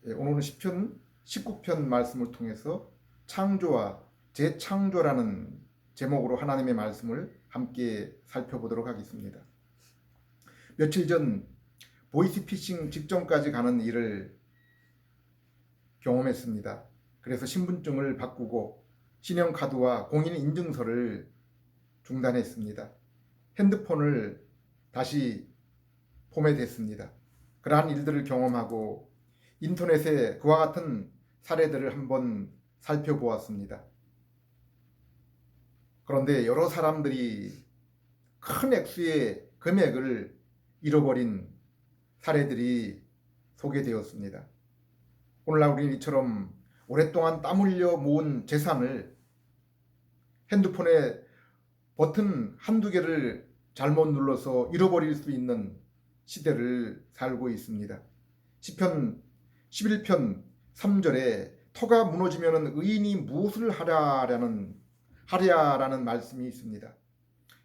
오늘은 시편 19편 말씀을 통해서 창조와 재창조라는 제목으로 하나님의 말씀을 함께 살펴보도록 하겠습니다. 며칠 전 보이스피싱 직전까지 가는 일을 경험했습니다. 그래서 신분증을 바꾸고 신용카드와 공인인증서를 중단했습니다. 핸드폰을 다시 포맷했습니다. 그러한 일들을 경험하고 인터넷에 그와 같은 사례들을 한번 살펴보았습니다. 그런데 여러 사람들이 큰 액수의 금액을 잃어버린 사례들이 소개되었습니다. 오늘날 우리는 이처럼 오랫동안 땀 흘려 모은 재산을 핸드폰에 버튼 한두 개를 잘못 눌러서 잃어버릴 수 있는 시대를 살고 있습니다. 시편 11편 3절에 터가 무너지면 의인이 무엇을 하랴라는 말씀이 있습니다.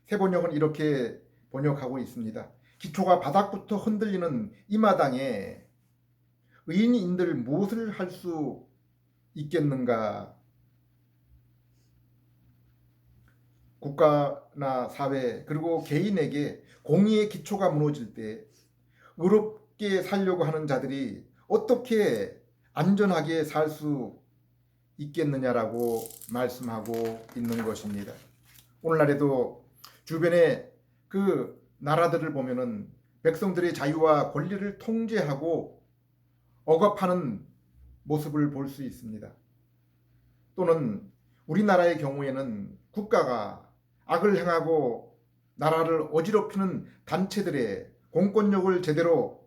새 번역은 이렇게 번역하고 있습니다. 기초가 바닥부터 흔들리는 이 마당에 의인인들 무엇을 할 수 있겠는가? 국가나 사회 그리고 개인에게 공의의 기초가 무너질 때 의롭게 살려고 하는 자들이 어떻게 안전하게 살 수 있겠느냐라고 말씀하고 있는 것입니다. 오늘날에도 주변의 그 나라들을 보면은 백성들의 자유와 권리를 통제하고 억압하는 모습을 볼 수 있습니다. 또는 우리나라의 경우에는 국가가 악을 행하고 나라를 어지럽히는 단체들의 공권력을 제대로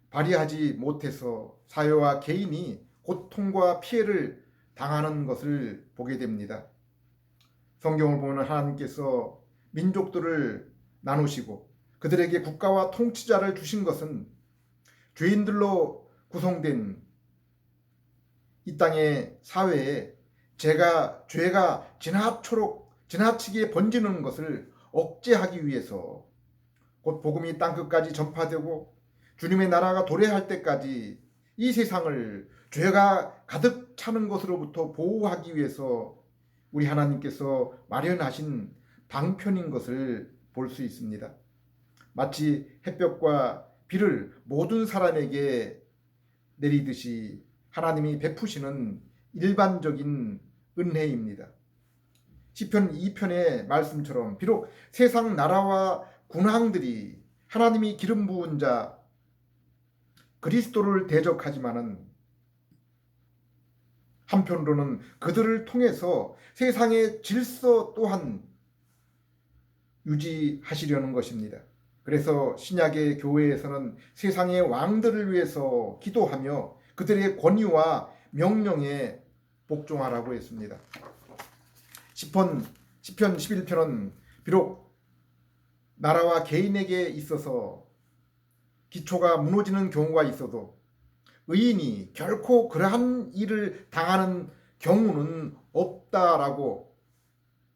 발휘하지 못해서 사회와 개인이 고통과 피해를 당하는 것을 보게 됩니다. 성경을 보면 하나님께서 민족들을 나누시고 그들에게 국가와 통치자를 주신 것은 죄인들로 구성된 이 땅의 사회에 죄가 지나치게 번지는 것을 억제하기 위해서 곧 복음이 땅끝까지 전파되고 주님의 나라가 도래할 때까지 이 세상을 죄가 가득 차는 것으로부터 보호하기 위해서 우리 하나님께서 마련하신 방편인 것을 볼 수 있습니다. 마치 햇볕과 비를 모든 사람에게 내리듯이 하나님이 베푸시는 일반적인 은혜입니다. 시편 2편의 말씀처럼 비록 세상 나라와 군왕들이 하나님이 기름 부은 자 그리스도를 대적하지만은 한편으로는 그들을 통해서 세상의 질서 또한 유지하시려는 것입니다. 그래서 신약의 교회에서는 세상의 왕들을 위해서 기도하며 그들의 권위와 명령에 복종하라고 했습니다. 시편 11편은 비록 나라와 개인에게 있어서 기초가 무너지는 경우가 있어도 의인이 결코 그러한 일을 당하는 경우는 없다라고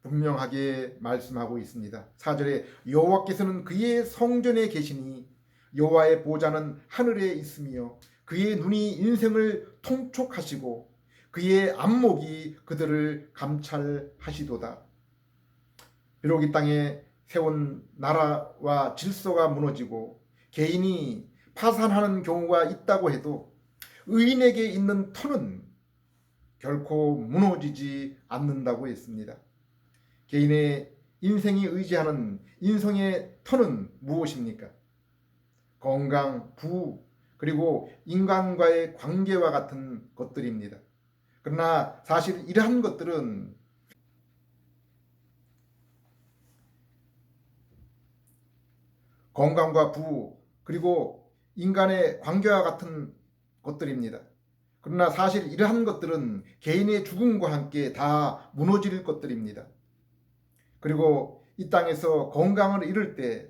분명하게 말씀하고 있습니다. 4절에 여호와께서는 그의 성전에 계시니 여호와의 보좌는 하늘에 있으며 그의 눈이 인생을 통촉하시고 그의 안목이 그들을 감찰하시도다. 비록 이 땅에 세운 나라와 질서가 무너지고 개인이 파산하는 경우가 있다고 해도 의인에게 있는 터는 결코 무너지지 않는다고 했습니다. 개인의 인생이 의지하는 인성의 터는 무엇입니까? 건강, 부, 그리고 인간과의 관계와 같은 것들입니다. 그러나 사실 이러한 것들은 건강과 부, 그리고 인간의 관계와 같은 것들입니다. 그러나 사실 이러한 것들은 개인의 죽음과 함께 다 무너질 것들입니다. 그리고 이 땅에서 건강을 잃을 때,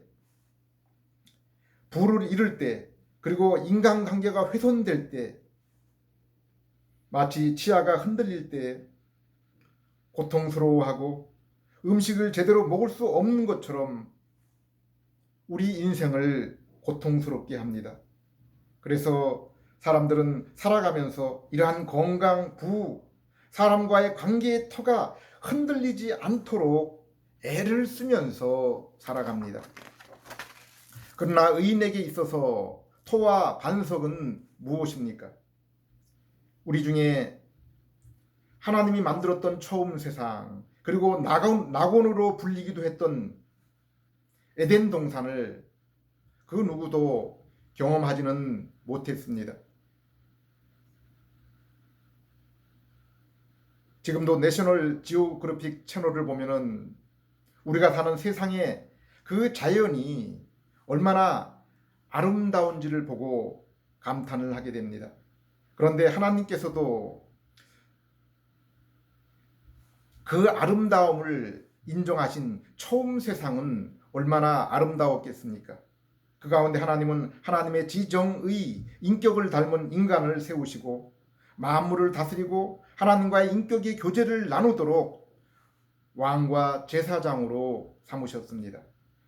부를 잃을 때, 그리고 인간관계가 훼손될 때, 마치 치아가 흔들릴 때 고통스러워하고 음식을 제대로 먹을 수 없는 것처럼 우리 인생을 고통스럽게 합니다. 그래서 사람들은 살아가면서 이러한 건강, 부흥, 사람과의 관계의 터가 흔들리지 않도록 애를 쓰면서 살아갑니다. 그러나 의인에게 있어서 토와 반석은 무엇입니까? 우리 중에 하나님이 만들었던 처음 세상, 그리고 낙원으로 불리기도 했던 에덴 동산을 그 누구도 경험하지는 못했습니다. 지금도 내셔널 지오그래픽 채널을 보면은 우리가 사는 세상에 그 자연이 얼마나 아름다운지를 보고 감탄을 하게 됩니다. 그런데 하나님께서도 그 아름다움을 인정하신 처음 세상은 얼마나 아름다웠겠습니까? 그 가운데 하나님은 하나님의 지정의 인격을 닮은 인간을 세우시고 만물을 다스리고 하나님과의 인격의 교제를 나누도록 왕과 제사장으로 삼으셨습니다.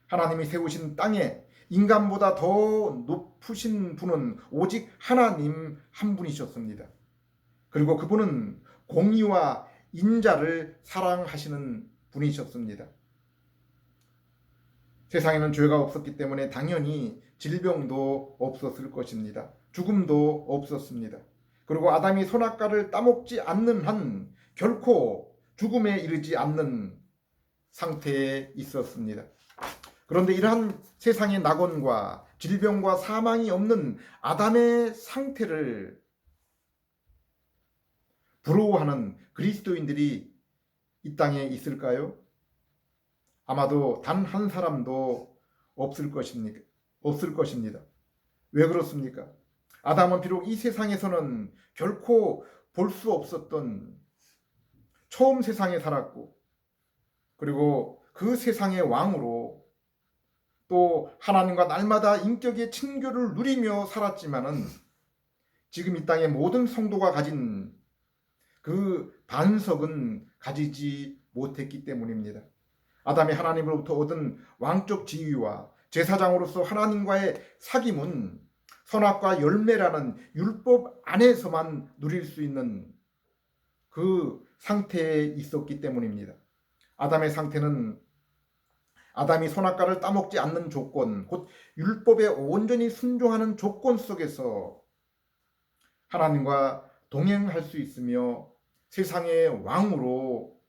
하나님이 세우신 땅에 인간보다 더 높으신 분은 오직 하나님 한 분이셨습니다. 그리고 그분은 공의와 인자를 사랑하시는 분이셨습니다. 세상에는 죄가 없었기 때문에 당연히 질병도 없었을 것입니다. 죽음도 없었습니다. 그리고 아담이 선악과를 따먹지 않는 한 결코 죽음에 이르지 않는 상태에 있었습니다. 그런데 이러한 세상의 낙원과 질병과 사망이 없는 아담의 상태를 부러워하는 그리스도인들이 이 땅에 있을까요? 아마도 단 한 사람도 없을 것입니다. 왜 그렇습니까? 아담은 비록 이 세상에서는 결코 볼 수 없었던 처음 세상에 살았고, 그리고 그 세상의 왕으로 또 하나님과 날마다 인격의 친교를 누리며 살았지만은 지금 이 땅의 모든 성도가 가진 그 반석은 가지지 못했기 때문입니다. 아담이 하나님으로부터 얻은 왕적 지위와 제사장으로서 하나님과의 사귐은 선악과 열매라는 율법 안에서만 누릴 수 있는 그 상태에 있었기 때문입니다. 아담의 상태는 아담이 선악과를 따먹지 않는 조건, 곧 율법에 온전히 순종하는 조건 속에서 하나님과 동행할 수 있으며 세상의 왕으로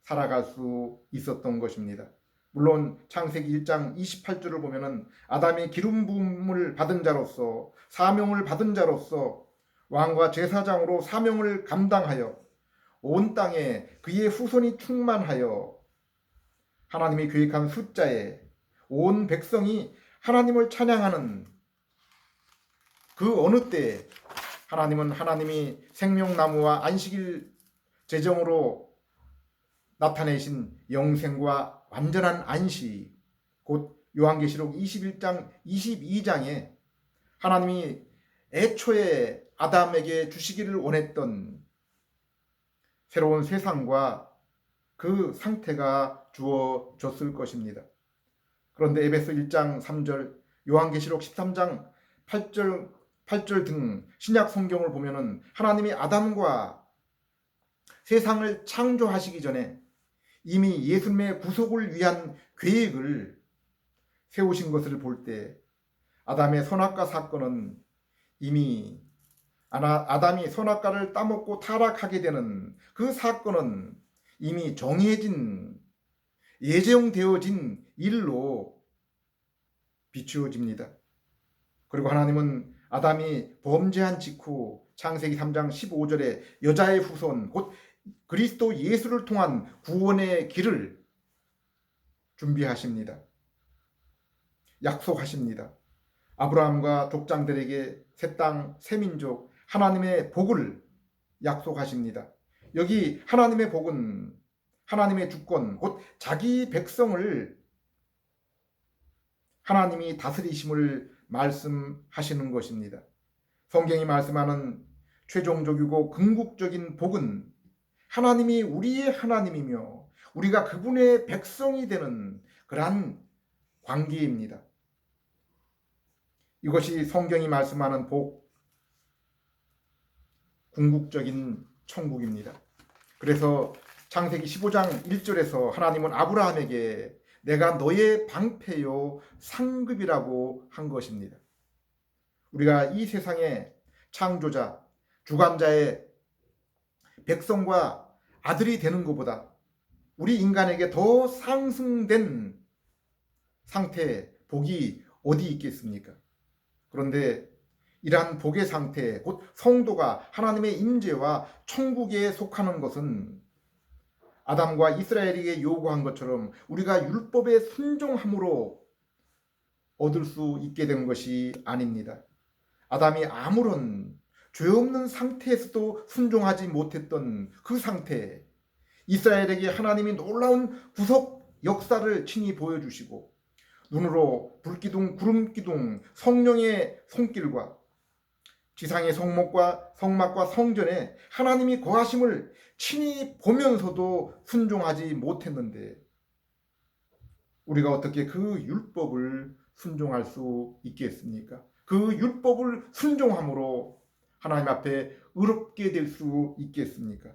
살아갈 수 있었던 것입니다. 물론 창세기 1장 28절을 보면은 아담이 기름 부음을 받은 자로서 사명을 받은 자로서 왕과 제사장으로 사명을 감당하여 온 땅에 그의 후손이 충만하여 하나님이 계획한 숫자에 온 백성이 하나님을 찬양하는 그 어느 때에 하나님은 하나님이 생명나무와 안식일 제정으로 나타내신 영생과 완전한 안식, 곧 요한계시록 21장 22장에 하나님이 애초에 아담에게 주시기를 원했던 새로운 세상과 그 상태가 주어졌을 것입니다. 그런데 에베소 1장 3절, 요한계시록 13장 8절 등 신약 성경을 보면은 하나님이 아담과 세상을 창조하시기 전에 이미 예수님의 구속을 위한 계획을 세우신 것을 볼 때 아담의 선악과 사건은 이미 아담이 선악과를 따먹고 타락하게 되는 그 사건은 이미 정해진 예정되어진 일로 비추어집니다. 그리고 하나님은 아담이 범죄한 직후 창세기 3장 15절에 여자의 후손 곧 그리스도 예수를 통한 구원의 길을 준비하십니다. 약속하십니다. 아브라함과 족장들에게 새 땅, 새 민족, 하나님의 복을 약속하십니다. 여기 하나님의 복은 하나님의 주권, 곧 자기 백성을 하나님이 다스리심을 말씀하시는 것입니다. 성경이 말씀하는 최종적이고 궁극적인 복은 하나님이 우리의 하나님이며 우리가 그분의 백성이 되는 그러한 관계입니다. 이것이 성경이 말씀하는 복, 궁극적인 천국입니다. 그래서 창세기 15장 1절에서 하나님은 아브라함에게 내가 너의 방패요 상급이라고 한 것입니다. 우리가 이 세상의 창조자, 주관자의 백성과 아들이 되는 것보다 우리 인간에게 더 상승된 상태, 복이 어디 있겠습니까? 그런데 이러한 복의 상태, 곧 성도가 하나님의 임재와 천국에 속하는 것은 아담과 이스라엘에게 요구한 것처럼 우리가 율법에 순종함으로 얻을 수 있게 된 것이 아닙니다. 아담이 아무런 죄 없는 상태에서도 순종하지 못했던 그 상태, 이스라엘에게 하나님이 놀라운 구속 역사를 친히 보여주시고 눈으로 불기둥, 구름기둥, 성령의 손길과 지상의 성막과 성전에 하나님이 거하심을 친히 보면서도 순종하지 못했는데 우리가 어떻게 그 율법을 순종할 수 있겠습니까? 그 율법을 순종함으로 하나님 앞에 의롭게 될 수 있겠습니까?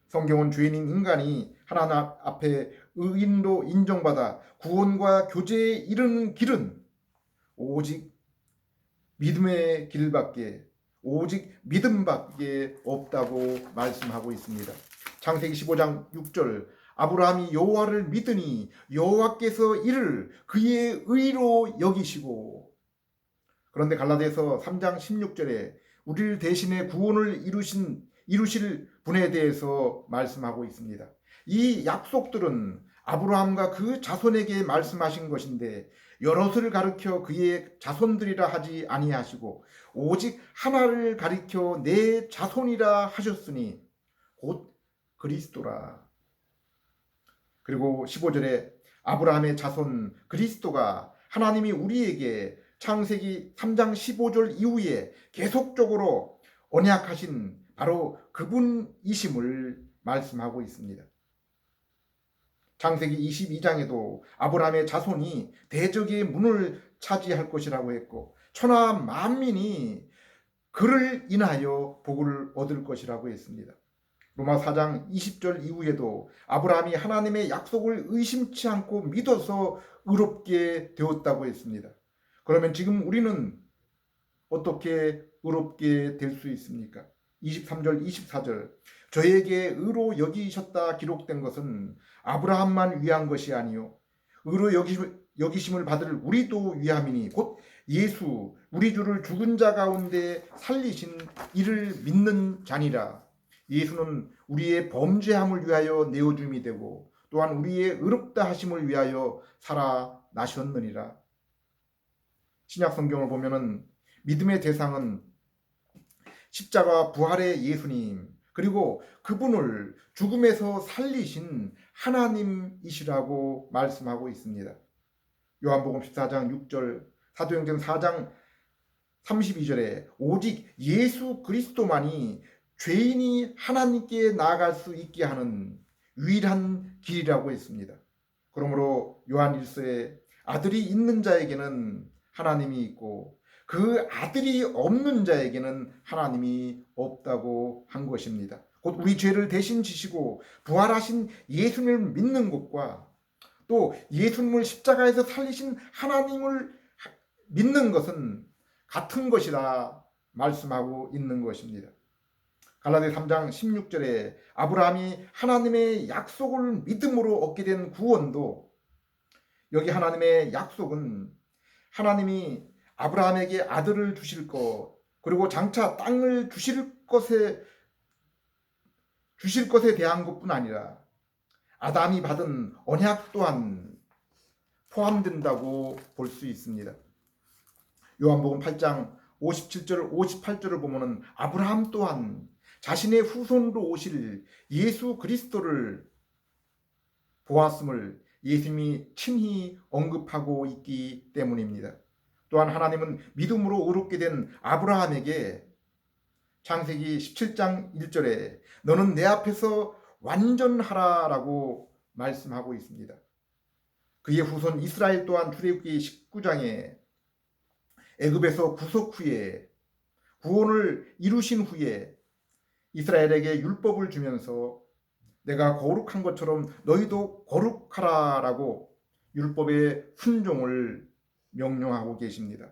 성경은 죄인인 인간이 하나님 앞에 의인로 인정받아 구원과 교제에 이르는 길은 오직 믿음의 길밖에, 오직 믿음밖에 없다고 말씀하고 있습니다. 창세기 15장 6절 아브라함이 여호와를 믿으니 여호와께서 이를 그의 의로 여기시고, 그런데 갈라디아서 3장 16절에 우리를 대신해 구원을 이루실 분에 대해서 말씀하고 있습니다. 이 약속들은 아브라함과 그 자손에게 말씀하신 것인데 여럿을 가리켜 그의 자손들이라 하지 아니하시고 오직 하나를 가리켜 내 자손이라 하셨으니 곧 그리스도라. 그리고 15절에 아브라함의 자손 그리스도가 하나님이 우리에게 창세기 3장 15절 이후에 계속적으로 언약하신 바로 그분이심을 말씀하고 있습니다. 창세기 22장에도 아브라함의 자손이 대적의 문을 차지할 것이라고 했고 천하 만민이 그를 인하여 복을 얻을 것이라고 했습니다. 로마 4장 20절 이후에도 아브라함이 하나님의 약속을 의심치 않고 믿어서 의롭게 되었다고 했습니다. 그러면 지금 우리는 어떻게 의롭게 될 수 있습니까? 23절 24절 저에게 의로 여기셨다 기록된 것은 아브라함만 위한 것이 아니요 의로 여기심을 받을 우리도 위함이니 곧 예수 우리 주를 죽은 자 가운데 살리신 이를 믿는 자니라. 예수는 우리의 범죄함을 위하여 내어줌이 되고 또한 우리의 의롭다 하심을 위하여 살아나셨느니라. 신약 성경을 보면은 믿음의 대상은 십자가 부활의 예수님 그리고 그분을 죽음에서 살리신 하나님이시라고 말씀하고 있습니다. 요한복음 14장 6절 사도행전 4장 32절에 오직 예수 그리스도만이 죄인이 하나님께 나아갈 수 있게 하는 유일한 길이라고 했습니다. 그러므로 요한 1서에 아들이 있는 자에게는 하나님이 있고 그 아들이 없는 자에게는 하나님이 없다고 한 것입니다. 곧 우리 죄를 대신 지시고 부활하신 예수님을 믿는 것과 또 예수님을 십자가에서 살리신 하나님을 믿는 것은 같은 것이라 말씀하고 있는 것입니다. 갈라디아 3장 16절에 아브라함이 하나님의 약속을 믿음으로 얻게 된 구원도 여기 하나님의 약속은 하나님이 아브라함에게 아들을 주실 것 그리고 장차 땅을 주실 것에 대한 것뿐 아니라 아담이 받은 언약 또한 포함된다고 볼 수 있습니다. 요한복음 8장 57절 58절을 보면은 아브라함 또한 자신의 후손으로 오실 예수 그리스도를 보았음을 예수님이 친히 언급하고 있기 때문입니다. 또한 하나님은 믿음으로 의롭게 된 아브라함에게 창세기 17장 1절에 너는 내 앞에서 완전하라라고 말씀하고 있습니다. 그의 후손 이스라엘 또한 출애굽기 19장에 애굽에서 구속 후에 구원을 이루신 후에 이스라엘에게 율법을 주면서 내가 거룩한 것처럼 너희도 거룩하라라고 율법의 순종을 명령하고 계십니다.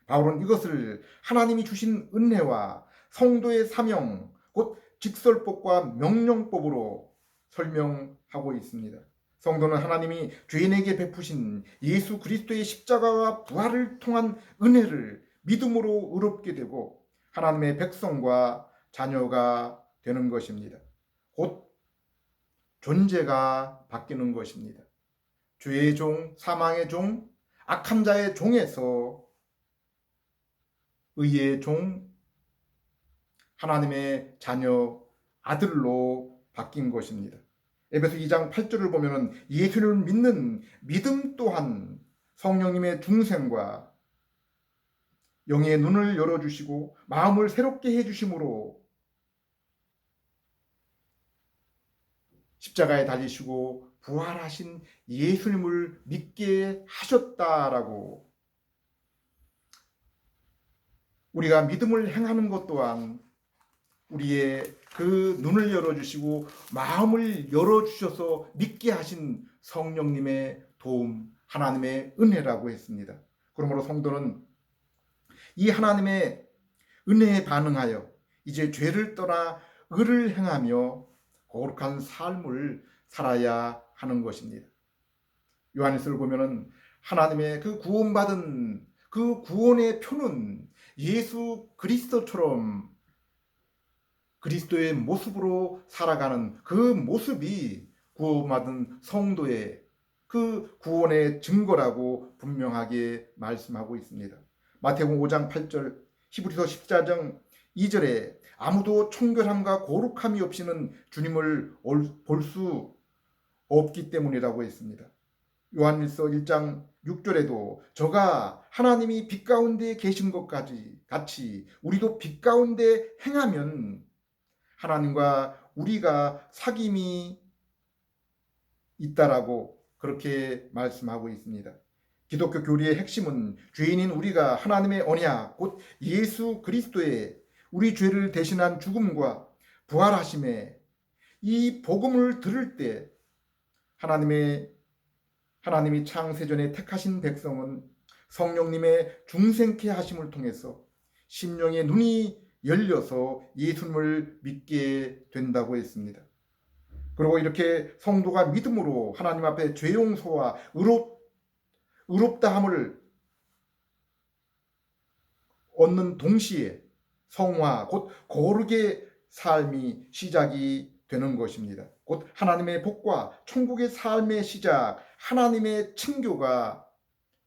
바울은 이것을 하나님이 주신 은혜와 성도의 사명, 곧 직설법과 명령법으로 설명하고 있습니다. 성도는 하나님이 죄인에게 베푸신 예수 그리스도의 십자가와 부활을 통한 은혜를 믿음으로 의롭게 되고 하나님의 백성과 자녀가 되는 것입니다. 곧 존재가 바뀌는 것입니다. 죄의 종, 사망의 종, 악한 자의 종에서 의의 종, 하나님의 자녀, 아들로 바뀐 것입니다. 에베소 2장 8절을 보면 예수를 믿는 믿음 또한 성령님의 중생과 영의 눈을 열어주시고 마음을 새롭게 해주심으로 십자가에 달리시고 부활하신 예수님을 믿게 하셨다라고 우리가 믿음을 행하는 것 또한 우리의 그 눈을 열어주시고 마음을 열어주셔서 믿게 하신 성령님의 도움, 하나님의 은혜라고 했습니다. 그러므로 성도는 이 하나님의 은혜에 반응하여 이제 죄를 떠나 의를 행하며 거룩한 삶을 살아야 하는 것입니다. 요한일서를 보면은 하나님의 그 구원받은 그 구원의 표는 예수 그리스도처럼 그리스도의 모습으로 살아가는 그 모습이 구원받은 성도의 그 구원의 증거라고 분명하게 말씀하고 있습니다. 마태복음 5장 8절, 히브리서 14장 2절에 아무도 청결함과 거룩함이 없이는 주님을 볼 수 없기 때문이라고 했습니다. 요한일서 1장 6절에도 저가 하나님이 빛 가운데 계신 것까지 같이 우리도 빛 가운데 행하면 하나님과 우리가 사귐이 있다라고 그렇게 말씀하고 있습니다. 기독교 교리의 핵심은 죄인인 우리가 하나님의 언약 곧 예수 그리스도의 우리 죄를 대신한 죽음과 부활하심에 이 복음을 들을 때 하나님이 창세전에 택하신 백성은 성령님의 중생케 하심을 통해서 심령의 눈이 열려서 예수님을 믿게 된다고 했습니다. 그리고 이렇게 성도가 믿음으로 하나님 앞에 죄 용서와 의롭다함을 얻는 동시에 성화 곧 거룩의 삶이 시작이 되는 것입니다. 곧 하나님의 복과 천국의 삶의 시작, 하나님의 층교가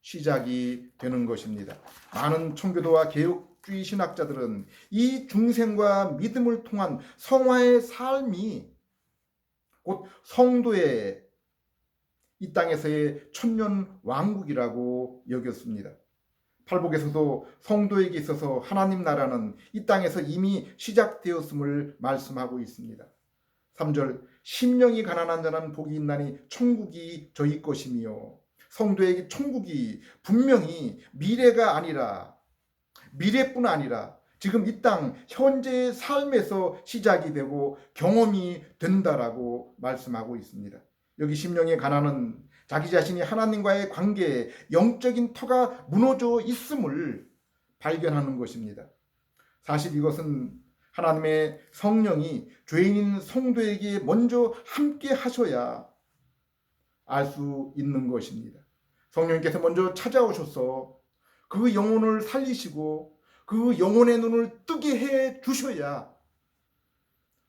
시작이 되는 것입니다. 많은 청교도와 개혁주의 신학자들은 이 중생과 믿음을 통한 성화의 삶이 곧 성도의 이 땅에서의 천년 왕국이라고 여겼습니다. 팔복에서도 성도에게 있어서 하나님 나라는 이 땅에서 이미 시작되었음을 말씀하고 있습니다. 3절 심령이 가난한 자는 복이 있나니 천국이 저희 것이며 성도에게 천국이 분명히 미래뿐 아니라 지금 이 땅 현재의 삶에서 시작이 되고 경험이 된다라고 말씀하고 있습니다. 여기 심령의 가난은 자기 자신이 하나님과의 관계에 영적인 터가 무너져 있음을 발견하는 것입니다. 사실 이것은 하나님의 성령이 죄인인 성도에게 먼저 함께 하셔야 알 수 있는 것입니다. 성령님께서 먼저 찾아오셔서 그 영혼을 살리시고 그 영혼의 눈을 뜨게 해 주셔야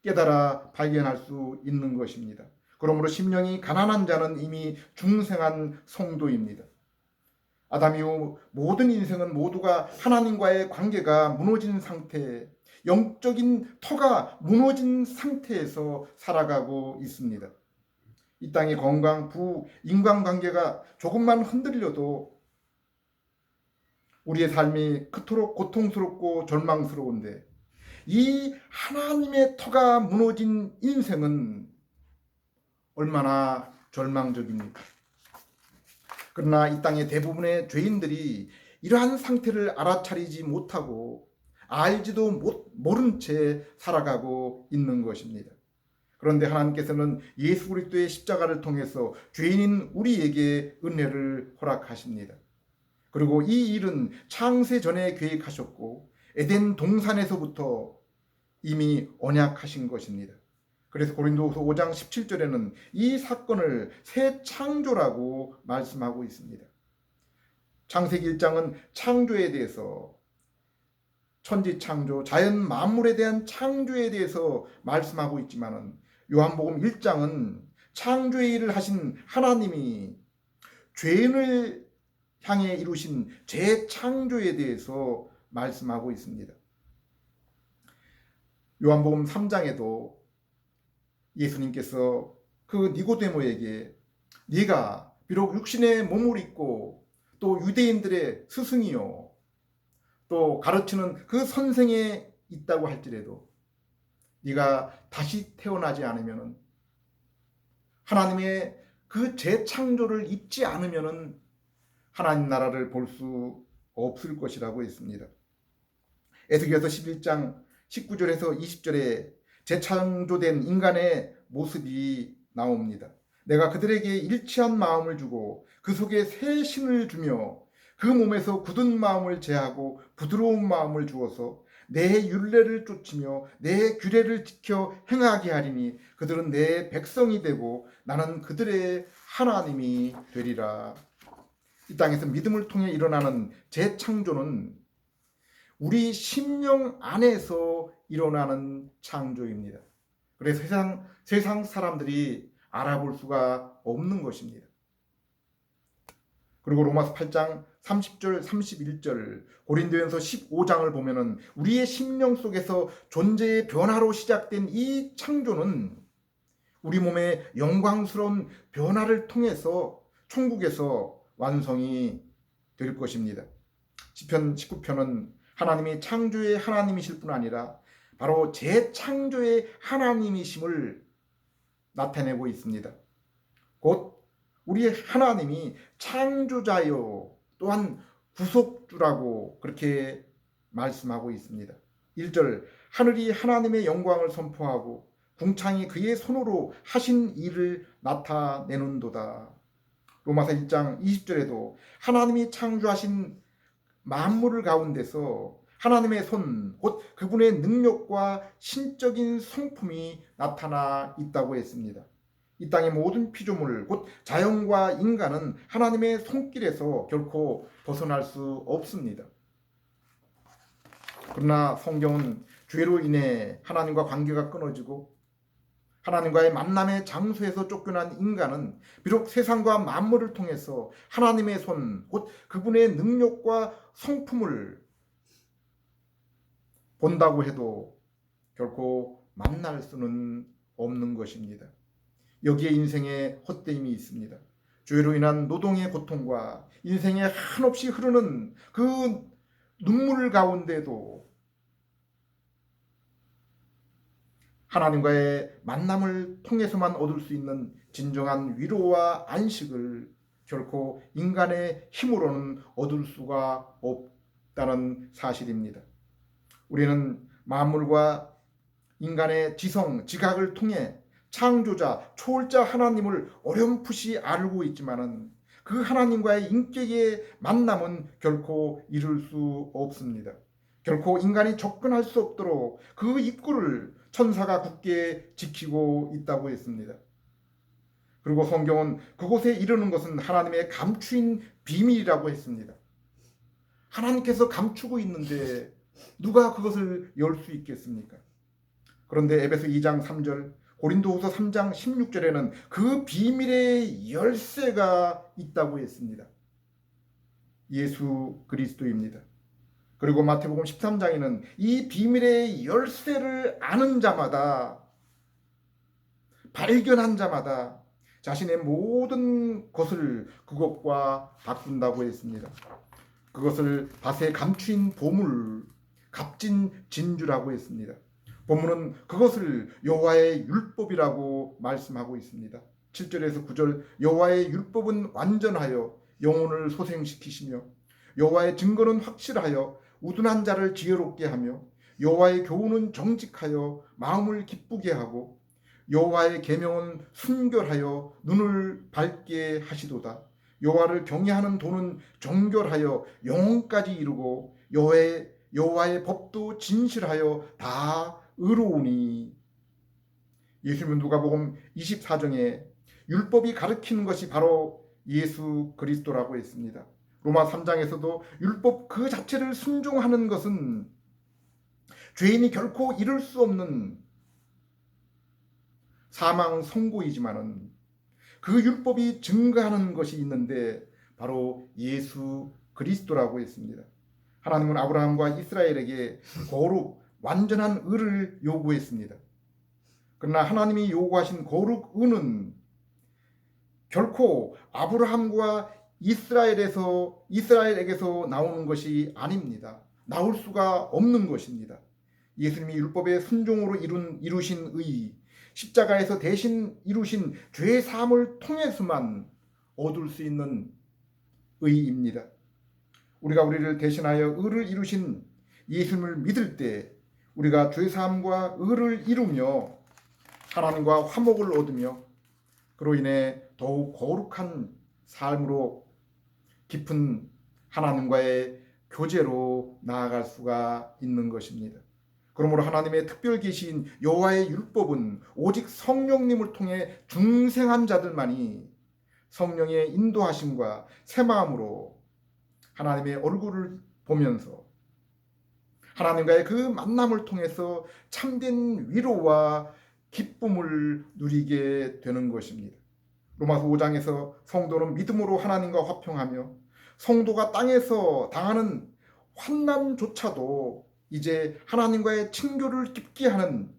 깨달아 발견할 수 있는 것입니다. 그러므로 심령이 가난한 자는 이미 중생한 성도입니다. 아담 이후 모든 인생은 모두가 하나님과의 관계가 무너진 상태, 영적인 터가 무너진 상태에서 살아가고 있습니다. 이 땅의 건강, 인간관계가 조금만 흔들려도 우리의 삶이 그토록 고통스럽고 절망스러운데 이 하나님의 터가 무너진 인생은 얼마나 절망적입니까? 그러나 이 땅의 대부분의 죄인들이 이러한 상태를 알아차리지 못하고 알지도 모른 채 살아가고 있는 것입니다. 그런데 하나님께서는 예수 그리스도의 십자가를 통해서 죄인인 우리에게 은혜를 허락하십니다. 그리고 이 일은 창세 전에 계획하셨고 에덴 동산에서부터 이미 언약하신 것입니다. 그래서 고린도후서 5장 17절에는 이 사건을 새 창조라고 말씀하고 있습니다. 창세기 1장은 창조에 대해서, 천지 창조, 자연 만물에 대한 창조에 대해서 말씀하고 있지만은 요한복음 1장은 창조의 일을 하신 하나님이 죄인을 향해 이루신 재창조에 대해서 말씀하고 있습니다. 요한복음 3장에도 예수님께서 그 니고데모에게 네가 비록 육신의 몸을 입고 또 유대인들의 스승이요 또 가르치는 그 선생에 있다고 할지라도 네가 다시 태어나지 않으면, 하나님의 그 재창조를 입지 않으면 하나님 나라를 볼 수 없을 것이라고 했습니다. 에스겔서 11장 19절에서 20절에 재창조된 인간의 모습이 나옵니다. 내가 그들에게 일치한 마음을 주고 그 속에 새 신을 주며 그 몸에서 굳은 마음을 제하고 부드러운 마음을 주어서 내 율례를 쫓으며 내 규례를 지켜 행하게 하리니 그들은 내 백성이 되고 나는 그들의 하나님이 되리라. 이 땅에서 믿음을 통해 일어나는 재창조는 우리 심령 안에서 일어나는 창조입니다. 그래서 세상 사람들이 알아볼 수가 없는 것입니다. 그리고 로마서 8장 30절 31절, 고린도전서 15장을 보면은 우리의 심령 속에서 존재의 변화로 시작된 이 창조는 우리 몸의 영광스러운 변화를 통해서 천국에서 완성이 될 것입니다. 시편 19편은 하나님이 창조의 하나님이실 뿐 아니라 바로 재창조의 하나님이심을 나타내고 있습니다. 곧 우리 하나님이 창조자요 또한 구속주라고 그렇게 말씀하고 있습니다. 1절, 하늘이 하나님의 영광을 선포하고 궁창이 그의 손으로 하신 일을 나타내는도다. 로마서 1장 20절에도 하나님이 창조하신 만물을 가운데서 하나님의 손, 곧 그분의 능력과 신적인 성품이 나타나 있다고 했습니다. 이 땅의 모든 피조물, 곧 자연과 인간은 하나님의 손길에서 결코 벗어날 수 없습니다. 그러나 성경은 죄로 인해 하나님과 관계가 끊어지고 하나님과의 만남의 장소에서 쫓겨난 인간은 비록 세상과 만물을 통해서 하나님의 손, 곧 그분의 능력과 성품을 본다고 해도 결코 만날 수는 없는 것입니다. 여기에 인생의 헛되임이 있습니다. 죄로 인한 노동의 고통과 인생에 한없이 흐르는 그 눈물 가운데도 하나님과의 만남을 통해서만 얻을 수 있는 진정한 위로와 안식을 결코 인간의 힘으로는 얻을 수가 없다는 사실입니다. 우리는 만물과 인간의 지성, 지각을 통해 창조자, 초월자 하나님을 어렴풋이 알고 있지만은 그 하나님과의 인격의 만남은 결코 이룰 수 없습니다. 결코 인간이 접근할 수 없도록 그 입구를 천사가 굳게 지키고 있다고 했습니다. 그리고 성경은 그곳에 이르는 것은 하나님의 감추인 비밀이라고 했습니다. 하나님께서 감추고 있는데 누가 그것을 열 수 있겠습니까? 그런데 에베소 2장 3절, 고린도후서 3장 16절에는 그 비밀의 열쇠가 있다고 했습니다. 예수 그리스도입니다. 그리고 마태복음 13장에는 이 비밀의 열쇠를 아는 자마다, 발견한 자마다 자신의 모든 것을 그것과 바꾼다고 했습니다. 그것을 밭에 감추인 보물, 값진 진주라고 했습니다. 본문은 그것을 여호와의 율법이라고 말씀하고 있습니다. 7절에서 9절, 여호와의 율법은 완전하여 영혼을 소생시키시며 여호와의 증거는 확실하여 우둔한 자를 지혜롭게 하며 여호와의 교훈은 정직하여 마음을 기쁘게 하고 여호와의 계명은 순결하여 눈을 밝게 하시도다. 여호와를 경외하는 도는 정결하여 영혼까지 이루고 여호와의 법도 진실하여 다 의로우니. 예수님은 누가복음 24장에 율법이 가르치는 것이 바로 예수 그리스도라고 했습니다. 로마 3장에서도 율법 그 자체를 순종하는 것은 죄인이 결코 이룰 수 없는 사망 선고이지만은 그 율법이 증거하는 것이 있는데 바로 예수 그리스도라고 했습니다. 하나님은 아브라함과 이스라엘에게 거룩 완전한 의를 요구했습니다. 그러나 하나님이 요구하신 거룩 의는 결코 아브라함과 이스라엘에게서 나오는 것이 아닙니다. 나올 수가 없는 것입니다. 예수님이 율법의 순종으로 이루신 의, 십자가에서 대신 이루신 죄 사함을 통해서만 얻을 수 있는 의입니다. 우리가 우리를 대신하여 의를 이루신 예수님을 믿을 때 우리가 죄 사함과 의를 이루며 하나님과 화목을 얻으며 그로 인해 더욱 거룩한 삶으로 깊은 하나님과의 교제로 나아갈 수가 있는 것입니다. 그러므로 하나님의 특별 계시인 여호와의 율법은 오직 성령님을 통해 중생한 자들만이 성령의 인도하심과 새 마음으로 하나님의 얼굴을 보면서 하나님과의 그 만남을 통해서 참된 위로와 기쁨을 누리게 되는 것입니다. 로마서 5장에서 성도는 믿음으로 하나님과 화평하며 성도가 땅에서 당하는 환난조차도 이제 하나님과의 친교를 깊게 하는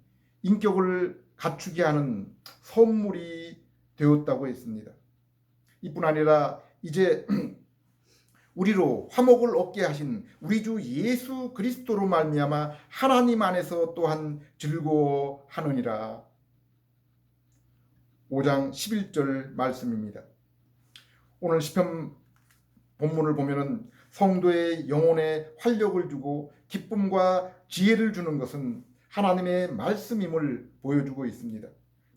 인격을 갖추게 하는 선물이 되었다고 했습니다. 이뿐 아니라 이제 우리로 화목을 얻게 하신 우리 주 예수 그리스도로 말미암아 하나님 안에서 또한 즐거워하느니라. 5장 11절 말씀입니다. 오늘 시편 본문을 보면은 성도의 영혼에 활력을 주고 기쁨과 지혜를 주는 것은 하나님의 말씀임을 보여주고 있습니다.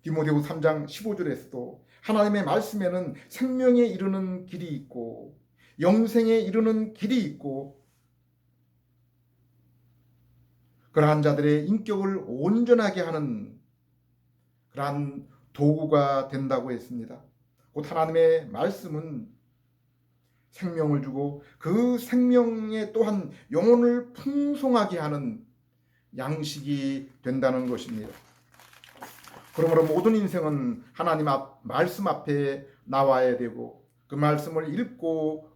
디모데후 3장 15절에서도 하나님의 말씀에는 생명에 이르는 길이 있고 영생에 이르는 길이 있고 그러한 자들의 인격을 온전하게 하는 그러한 도구가 된다고 했습니다. 곧 하나님의 말씀은 생명을 주고 그 생명에 또한 영혼을 풍성하게 하는 양식이 된다는 것입니다. 그러므로 모든 인생은 하나님 말씀 앞에 나와야 되고 그 말씀을 읽고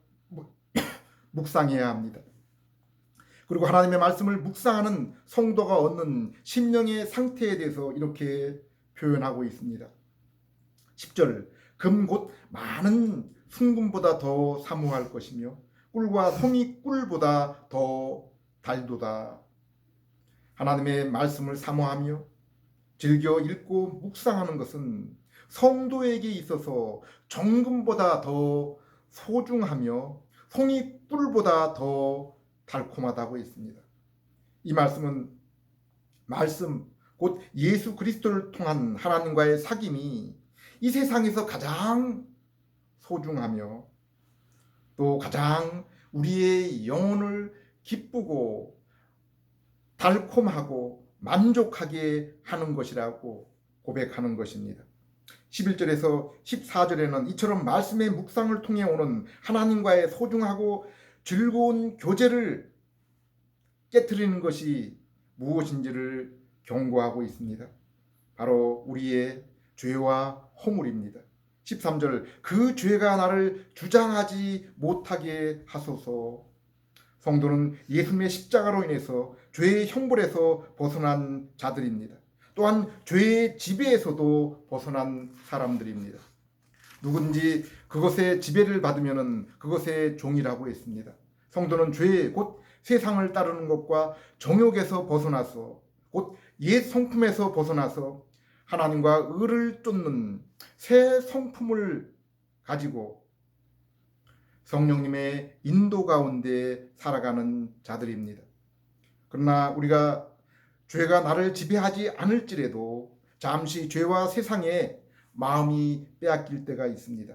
묵상해야 합니다. 그리고 하나님의 말씀을 묵상하는 성도가 얻는 심령의 상태에 대해서 이렇게 표현하고 있습니다. 10절 금 곧 많은 순금보다 더 사모할 것이며 꿀과 송이 꿀보다 더 달도다. 하나님의 말씀을 사모하며 즐겨 읽고 묵상하는 것은 성도에게 있어서 정금보다 더 소중하며 송이 꿀보다 더 달콤하다고 했습니다. 이 말씀은 곧 예수 그리스도를 통한 하나님과의 사귐이 이 세상에서 가장 소중하며 또 가장 우리의 영혼을 기쁘고 달콤하고 만족하게 하는 것이라고 고백하는 것입니다. 11절에서 14절에는 이처럼 말씀의 묵상을 통해 오는 하나님과의 소중하고 즐거운 교제를 깨트리는 것이 무엇인지를 경고하고 있습니다. 바로 우리의 죄와 허물입니다. 13절 그 죄가 나를 주장하지 못하게 하소서. 성도는 예수님의 십자가로 인해서 죄의 형벌에서 벗어난 자들입니다. 또한 죄의 지배에서도 벗어난 사람들입니다. 누군지 그것의 지배를 받으면 그것의 종이라고 했습니다. 성도는 죄 곧 세상을 따르는 것과 정욕에서 벗어나서 곧 옛 성품에서 벗어나서 하나님과 의를 쫓는 새 성품을 가지고 성령님의 인도 가운데 살아가는 자들입니다. 그러나 우리가 죄가 나를 지배하지 않을지라도 잠시 죄와 세상에 마음이 빼앗길 때가 있습니다.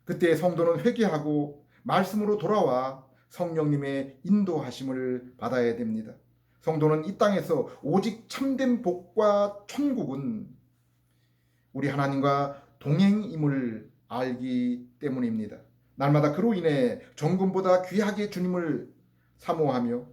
그때 성도는 회개하고 말씀으로 돌아와 성령님의 인도하심을 받아야 됩니다. 성도는 이 땅에서 오직 참된 복과 천국은 우리 하나님과 동행임을 알기 때문입니다. 날마다 그로 인해 정금보다 귀하게 주님을 사모하며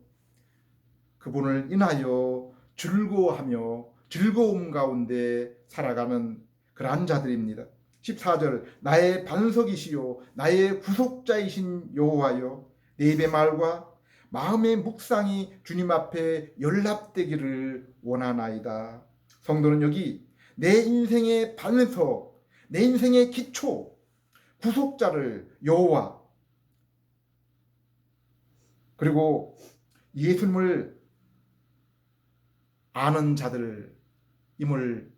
그분을 인하여 즐거워하며 즐거움 가운데 살아가는 그러한 자들입니다. 14절 나의 반석이시요 나의 구속자이신 여호와여 내 입의 말과 마음의 묵상이 주님 앞에 연락되기를 원하나이다. 성도는 여기 내 인생의 반석, 내 인생의 기초, 구속자를 여호와 그리고 예수님을 아는 자들임을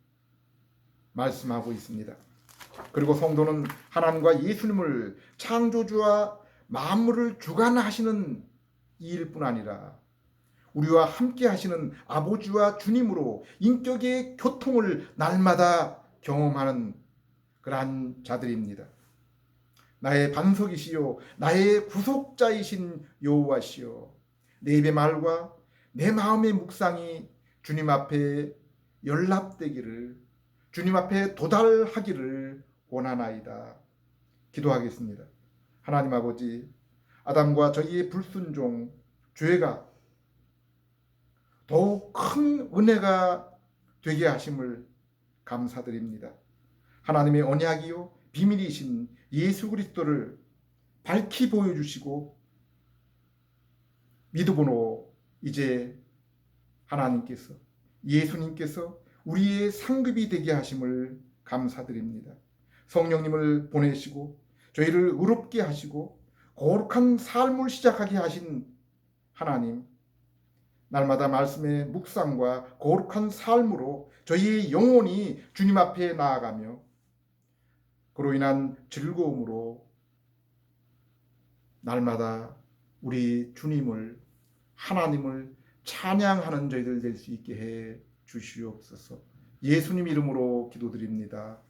말씀하고 있습니다. 그리고 성도는 하나님과 예수님을 창조주와 만물을 주관하시는 이일 뿐 아니라 우리와 함께 하시는 아버지와 주님으로 인격의 교통을 날마다 경험하는 그러한 자들입니다. 나의 반석이시요 나의 구속자이신 여호와시요 내 입의 말과 내 마음의 묵상이 주님 앞에 연락되기를 주님 앞에 도달하기를 원하나이다. 기도하겠습니다. 하나님 아버지, 아담과 저희의 불순종, 죄가 더욱 큰 은혜가 되게 하심을 감사드립니다. 하나님의 언약이요 비밀이신 예수 그리스도를 밝히 보여주시고 믿음으로 이제 하나님께서 예수님께서 우리의 상급이 되게 하심을 감사드립니다. 성령님을 보내시고 저희를 의롭게 하시고 거룩한 삶을 시작하게 하신 하나님, 날마다 말씀의 묵상과 거룩한 삶으로 저희의 영혼이 주님 앞에 나아가며 그로 인한 즐거움으로 날마다 우리 주님을 하나님을 찬양하는 저희들 될 수 있게 해 주시옵소서. 예수님 이름으로 기도드립니다.